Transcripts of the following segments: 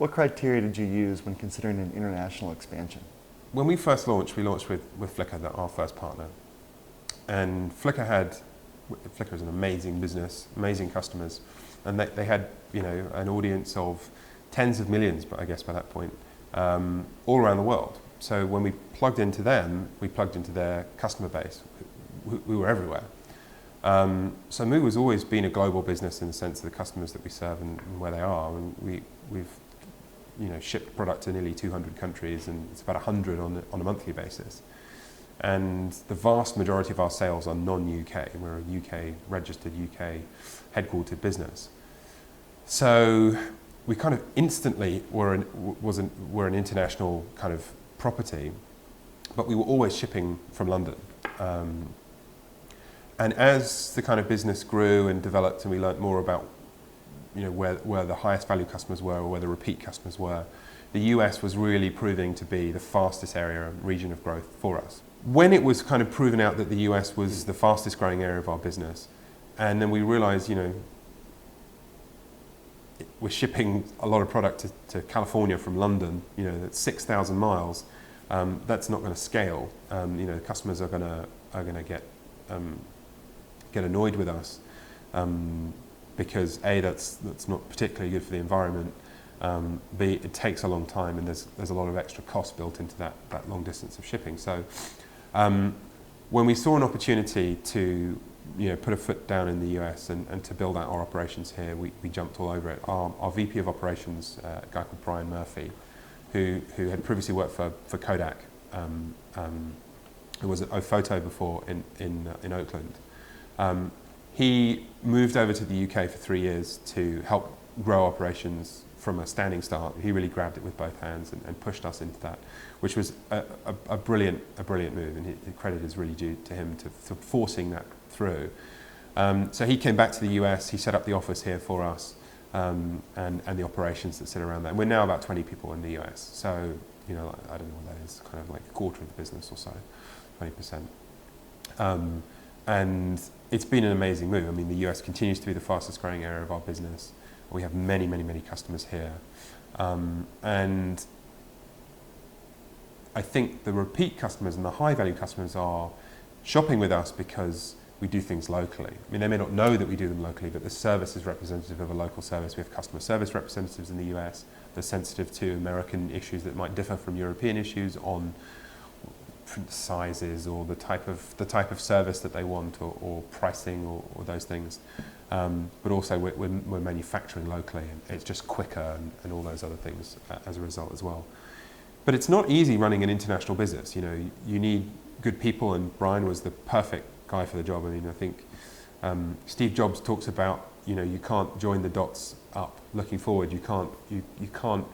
What criteria did you use when considering an international expansion? When we first launched, we launched with Flickr, our first partner. And Flickr is an amazing business, amazing customers, and they had an audience of tens of millions, but I guess by that point, all around the world. So when we plugged into them, we plugged into their customer base. We were everywhere. So Moo has always been a global business in the sense of the customers that we serve and where they are. And we've shipped product to nearly 200 countries, and it's about 100 on a monthly basis. And the vast majority of our sales are non-UK. We're a registered UK headquartered business. So we kind of instantly were an international kind of property, but we were always shipping from London. And as the kind of business grew and developed, and we learnt more about where the highest value customers were, or where the repeat customers were, the US was really proving to be the fastest area and region of growth for us. When it was kind of proven out that the US was the fastest growing area of our business, and then we realized, we're shipping a lot of product to California from London, that's 6,000 miles, that's not going to scale. Customers are going to get annoyed with us, because A, that's not particularly good for the environment, B, it takes a long time, and there's a lot of extra cost built into that long distance of shipping. So when we saw an opportunity to put a foot down in the US and to build out our operations here, we jumped all over it. Our VP of operations, a guy called Brian Murphy, who had previously worked for Kodak, who was at Ophoto before in Oakland. He moved over to the UK for 3 years to help grow operations from a standing start. He really grabbed it with both hands and pushed us into that, which was a brilliant move, and the credit is really due to him for forcing that through. So he came back to the US, he set up the office here for us, and the operations that sit around that. And we're now about 20 people in the US, so I don't know what that is, kind of like a quarter of the business or so, 20%. And it's been an amazing move. I mean, the US continues to be the fastest growing area of our business. We have many, many, many customers here. And I think the repeat customers and the high value customers are shopping with us because we do things locally. I mean, they may not know that we do them locally, but the service is representative of a local service. We have customer service representatives in the US. They're sensitive to American issues that might differ from European issues on sizes or the type of service that they want, or pricing, or those things. But also we're manufacturing locally, and it's just quicker, and all those other things as a result as well. But it's not easy running an international business. You need good people, and Brian was the perfect guy for the job. I mean, I think Steve Jobs talks about you can't join the dots up looking forward. You can't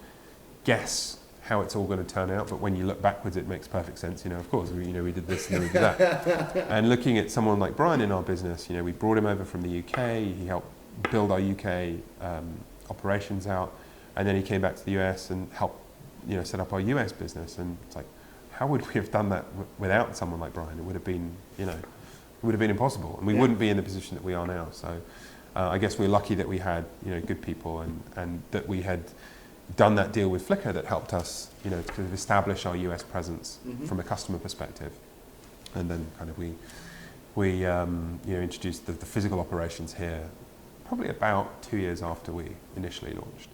guess how it's all going to turn out, but when you look backwards, it makes perfect sense. Of course, we did this and then we did that. And looking at someone like Brian in our business, we brought him over from the UK. He helped build our UK operations out, and then he came back to the US and helped set up our US business. And it's like, how would we have done that without someone like Brian? It would have been, impossible, and we wouldn't be in the position that we are now. So I guess we're lucky that we had good people, and that we had done that deal with Flickr that helped us, to establish our US presence from a customer perspective, and then kind of we introduced the physical operations here, probably about 2 years after we initially launched.